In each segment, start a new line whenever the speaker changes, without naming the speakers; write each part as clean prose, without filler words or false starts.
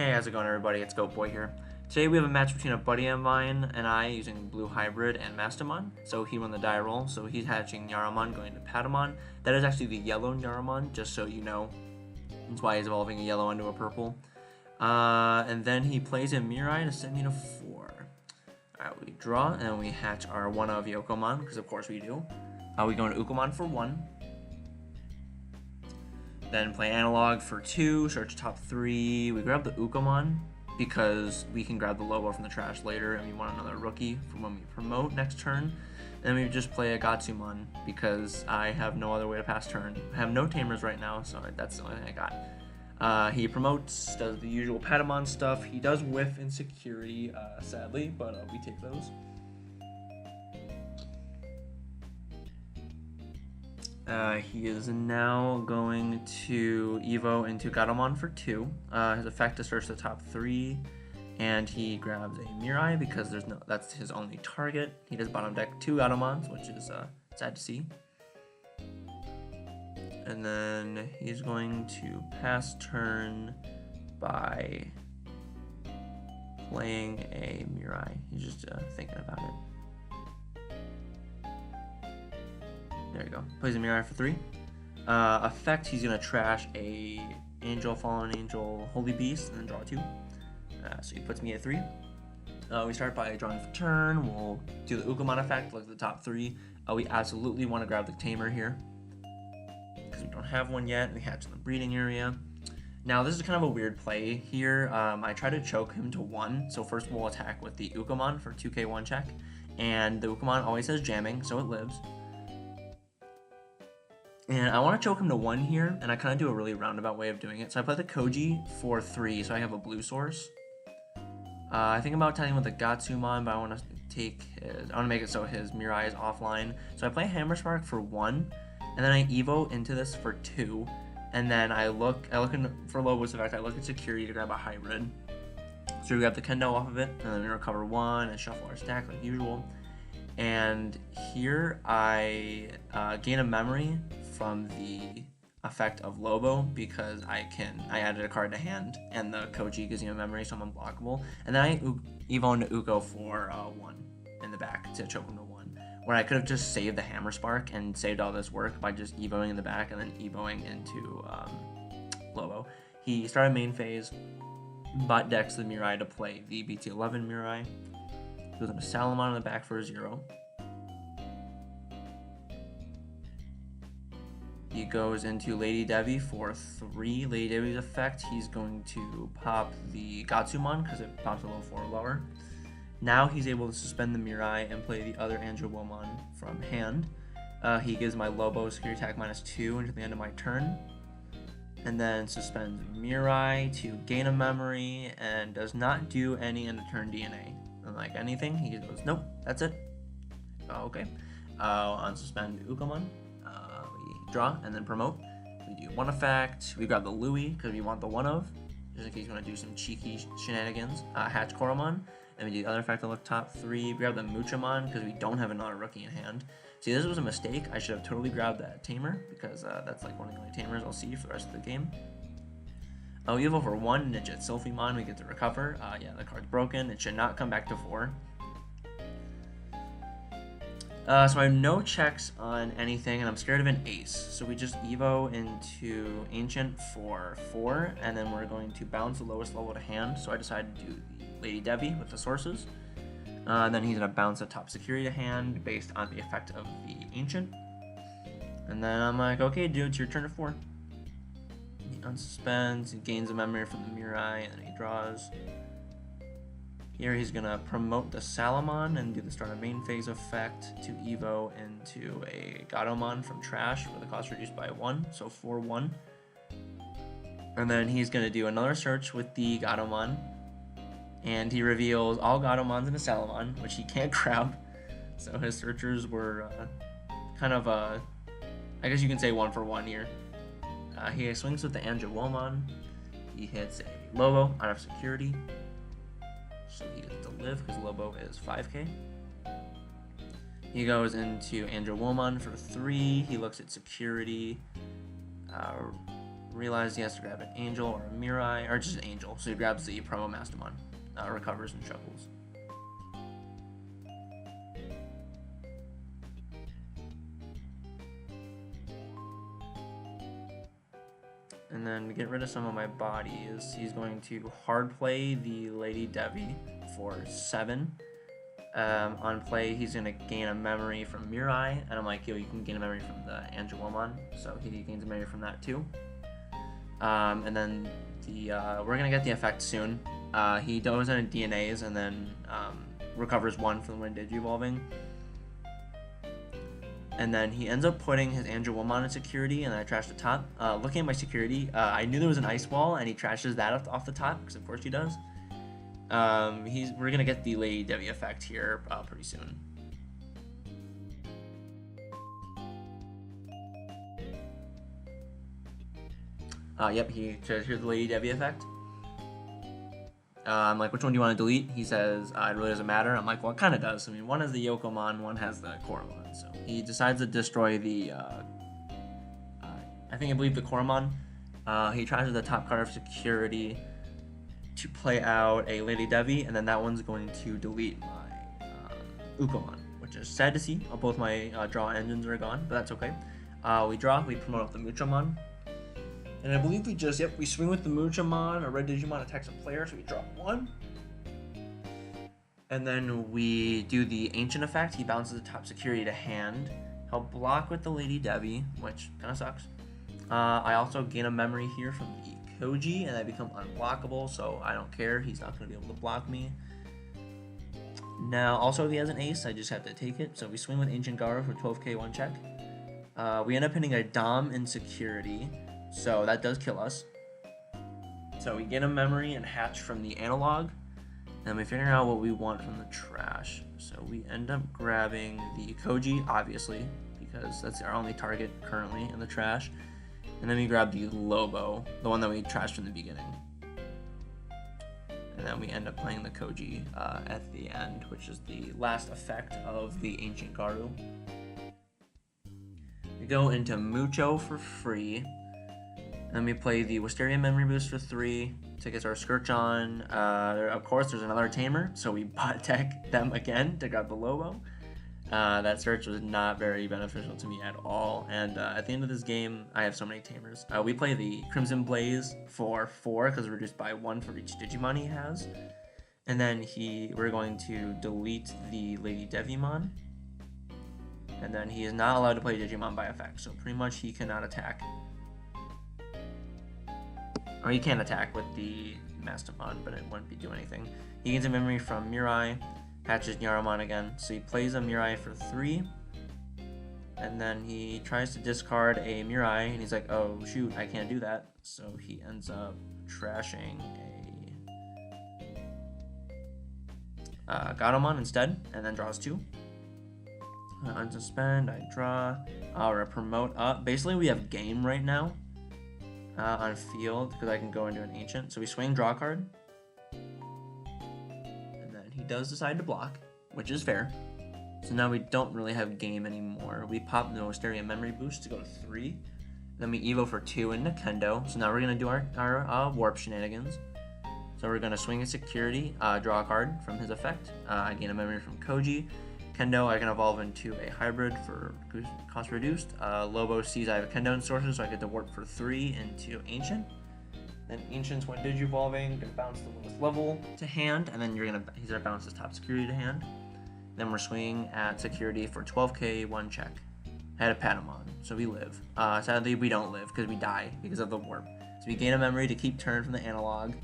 Hey, how's it going everybody? It's Goat Boy here. Today we have a match between a buddy of mine and I using Blue Hybrid and Mastemon. So he won the die roll, so he's hatching Nyaramon going to Patamon. That is actually the yellow Nyaramon, just so you know. That's why he's evolving a yellow into a purple. And then he plays a Mirai to send me to 4. Alright, we draw and we hatch our 1 of Yokomon, because of course we do. We go into Ukomon for 1. Then play Analog for 2, search top 3. We grab the Ukomon because we can grab the Lobo from the trash later and we want another rookie for when we promote next turn. Then we just play a Gatsumon because I have no other way to pass turn. I have no tamers right now, so that's the only thing I got. He promotes, does the usual Patamon stuff. He does whiff insecurity, sadly, but we take those. He is now going to Evo into Garumon for 2. His effect is search the top 3, and he grabs a Mirai because that's his only target. He does bottom deck 2 Garumons, which is sad to see. And then he's going to pass turn by playing a Mirai. He's just thinking about it. There you go. Plays a Mirai for 3. Effect, he's going to trash a Angel, Fallen Angel, Holy Beast, and then draw 2. So he puts me at 3. We start by drawing for turn. We'll do the Ukomon effect, look at the top 3. We absolutely want to grab the Tamer here, because we don't have one yet. We hatch in the breeding area. Now, this is kind of a weird play here. I try to choke him to 1. So first we'll attack with the Ukomon for 2k 1 check. And the Ukomon always has jamming, so it lives. And I want to choke him to 1 here, and I kind of do a really roundabout way of doing it. So I play the Koji for 3, so I have a blue source. I think about attacking with the Gatsumon, but I want to make it so his Mirai is offline. So I play Hammer Spark for 1, and then I Evo into this for 2, and then I look for Lobo's effect. I look at security to grab a hybrid. So we grab the Kendo off of it, and then we recover 1 and shuffle our stack like usual. And here I gain a memory from the effect of Lobo because I added a card to hand, and the Koji gives me a memory, so I'm unblockable. And then I Evo into Uko for 1 in the back to choke him to 1, where I could have just saved the Hammer Spark and saved all this work by just Evoing in the back and then Evoing into Lobo. He started main phase, bot decks the Mirai to play the BT11 Mirai. Goes into Salamon in the back for a 0. He goes into Lady Devi for 3. Lady Devi's effect, he's going to pop the Gatsumon because it pops a level 4 or lower. Now he's able to suspend the Mirai and play the other Angelwomon from hand. He gives my Lobo security attack -2 until the end of my turn. And then suspends Mirai to gain a memory and does not do any end of turn DNA. Unlike anything, he goes, nope, that's it. Okay. Unsuspend Ukomon. We draw and then promote. We do 1 effect. We grab the Louie because we want the 1 of, just in case you want to do some cheeky shenanigans. Hatch Koromon. And we do the other effect to look top 3. We grab the Muchamon because we don't have another rookie in hand. See, this was a mistake. I should have totally grabbed that Tamer because that's like one of the only Tamers I'll see for the rest of the game. We Evo for 1 Ninja Sylphimon. We get to recover. Yeah, the card's broken. It should not come back to 4. So I have no checks on anything, and I'm scared of an ace. So we just Evo into Ancient for 4, and then we're going to bounce the lowest level to hand. So I decided to do the Lady Debbie with the sources. And then he's going to bounce a top security to hand based on the effect of the Ancient. And then I'm like, okay, dude, it's your turn to 4. He unsuspends, he gains a memory from the Mirai, and then he draws. Here he's going to promote the Salamon and do the start of main phase effect to Evo into a Gatomon from trash with the cost reduced by 1, so 4-1. And then he's going to do another search with the Gatomon, and he reveals all Gatomons in a Salamon, which he can't grab. So his searchers were kind of, I guess you can say 1 for 1 here. He swings with the Angelwomon. He hits a Lobo out of security, so he gets to live because Lobo is 5k. He goes into Angelwomon for 3. He looks at security, realized he has to grab an Angel or a Mirai, or just an Angel, so he grabs the promo Mastemon, recovers and shuffles. And then to get rid of some of my bodies, he's going to hard play the Lady Devi for 7. On play, he's going to gain a memory from Mirai, and I'm like, yo, you can gain a memory from the Angelomon, so he gains a memory from that too. And then we're going to get the effect soon. He goes into DNAs and then recovers 1 from when Digivolving. And then he ends up putting his Angelomon in security, and then I trashed the top. Looking at my security, I knew there was an Ice Wall, and he trashes that off the top, because of course he does. We're gonna get the Lady Devi effect here pretty soon. Yep, here's the Lady Devi effect. I'm like, which one do you want to delete? He says, it really doesn't matter. I'm like, well, it kind of does. I mean, one has the Yokomon, one has the Koromon. So he decides to destroy the, I believe the Koromon. He tries the top card of security to play out a Lady Devi, and then that one's going to delete my Ukomon, which is sad to see. Both my draw engines are gone, but that's okay. We draw, we promote up the Muchamon. And I believe we swing with the Muchamon. A red Digimon attacks a player, so we draw 1. And then we do the Ancient effect. He bounces the top security to hand. He'll block with the Lady Devi, which kind of sucks. I also gain a memory here from the Koji, and I become unblockable, so I don't care. He's not going to be able to block me. Now, also, if he has an ace, I just have to take it. So we swing with Ancient Garu for 12k 1 check. We end up hitting a Dom in security. So that does kill us. So we get a memory and hatch from the analog, and we figure out what we want from the trash. So we end up grabbing the Koji, obviously, because that's our only target currently in the trash. And then we grab the Lobo, the one that we trashed from the beginning. And then we end up playing the Koji at the end, which is the last effect of the Ancient Garu. We go into Mucho for free. And then we play the Wisteria Memory Boost for 3 to get our Scourge on. Of course, there's another Tamer, so we bot deck them again to grab the Lobo. That search was not very beneficial to me at all. And at the end of this game, I have so many Tamers. We play the Crimson Blaze for 4 because reduced by 1 for each Digimon he has. And then we're going to delete the Lady Devimon. And then he is not allowed to play Digimon by effect, so pretty much he cannot attack. Or he can attack with the Mastemon, but it wouldn't be doing anything. He gains a memory from Mirai, hatches Nyaromon again. So he plays a Mirai for 3, and then he tries to discard a Mirai, and he's like, oh shoot, I can't do that. So he ends up trashing a Garomon instead, and then draws 2. Unsuspend, I draw, or promote up. Basically, we have game right now. On field, because I can go into an Ancient. So we swing, draw a card. And then he does decide to block, which is fair. So now we don't really have game anymore. We pop the Wisteria Memory Boost to go to 3. Then we Evo for 2 into Kendo. So now we're going to do our Warp shenanigans. So we're going to swing a security, draw a card from his effect. I gain a memory from Koji. Kendo, I can evolve into a hybrid for cost reduced. Lobo sees I have a Kendo in sources, so I get to warp for 3 into Ancient. Then Ancients, when Digivolving, gonna bounce the lowest level to hand, and then he's gonna bounce his top security to hand. Then we're swinging at security for 12k 1 check. I had a Patamon, so we live. Sadly, we don't live because we die because of the warp. So we gain a memory to keep turn from the analog.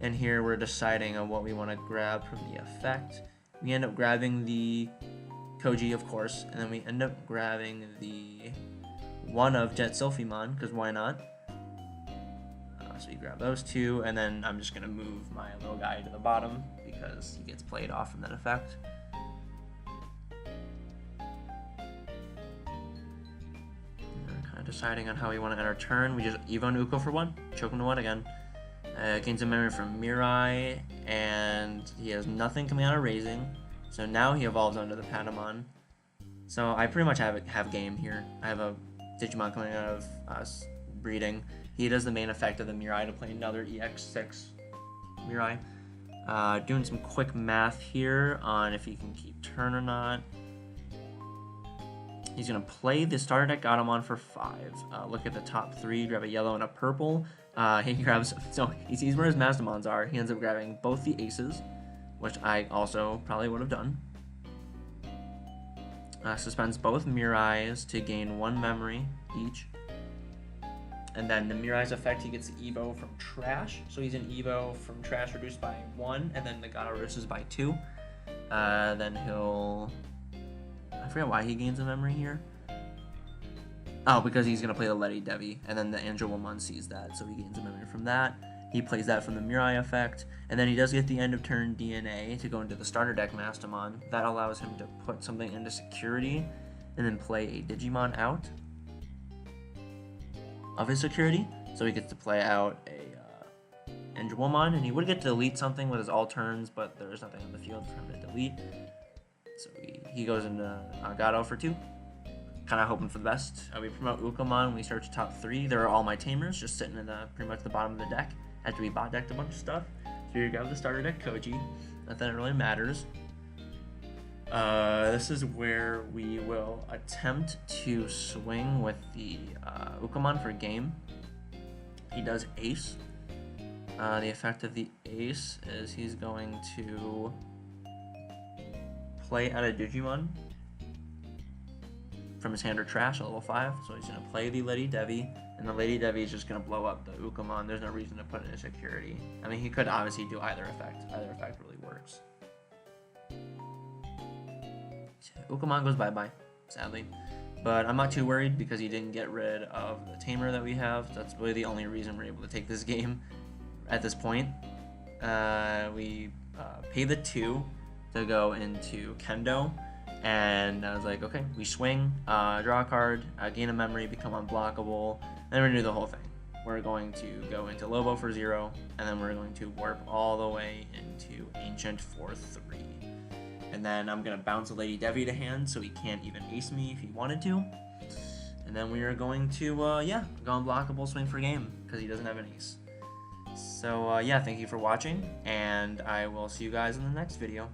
And here we're deciding on what we want to grab from the effect. We end up grabbing the Koji, of course, and then we end up grabbing the one of Jet Sylphimon, because why not? So you grab those 2, and then I'm just going to move my little guy to the bottom, because he gets played off from that effect. We're kind of deciding on how we want to end our turn. We just Evo and Uko for 1, choke him to 1 again. Gains a memory from Mirai, and he has nothing coming out of Raising. So now he evolves onto the Patamon. So I pretty much have game here. I have a Digimon coming out of us breeding, he does the main effect of the Mirai to play another EX6 Mirai. Doing some quick math here on if he can keep turn or not. He's going to play the starter deck Gatomon for 5. Look at the top 3, grab a yellow and a purple. He grabs, so he sees where his Mastemons are. He ends up grabbing both the aces, which I also probably would have done. Suspends both Mirais to gain 1 memory each. And then the Mirai's effect, he gets the Evo from Trash. So he's an Evo from Trash reduced by 1, and then the Garu reduces by 2. Then he'll... I forget why he gains a memory here. Oh, because he's going to play the Lady Devi, and then the Angelomon sees that, so he gains a memory from that. He plays that from the Mirai effect, and then he does get the end of turn DNA to go into the starter deck Mastemon. That allows him to put something into security, and then play a Digimon out of his security. So he gets to play out a Angelomon, and he would get to delete something with his all turns, but there's nothing on the field for him to delete. So he goes into Garu for 2. Kind of hoping for the best. We promote Ukamon. We search top 3. They're all my tamers, just sitting in pretty much the bottom of the deck. After we bot decked a bunch of stuff. So you grab the starter deck Koji. Nothing really matters. This is where we will attempt to swing with the Ukamon for game. He does Ace. The effect of the Ace is he's going to play out a Digimon from his hand or trash, a level 5. So he's going to play the Lady Devi, and the Lady Devi is just going to blow up the Ukamon. There's no reason to put it in security. I mean, he could obviously do either effect. Either effect really works. Ukamon goes bye-bye, sadly. But I'm not too worried because he didn't get rid of the tamer that we have. That's really the only reason we're able to take this game at this point. We pay the 2 to go into Kendo, and I was like, okay, we swing, draw a card, gain a memory, become unblockable, and then we're gonna do the whole thing. We're going to go into Lobo for 0, and then we're going to warp all the way into Ancient for 3. And then I'm gonna bounce a Lady Devi to hand so he can't even ace me if he wanted to. And then we are going to, go unblockable, swing for game, because he doesn't have an ace. So, thank you for watching, and I will see you guys in the next video.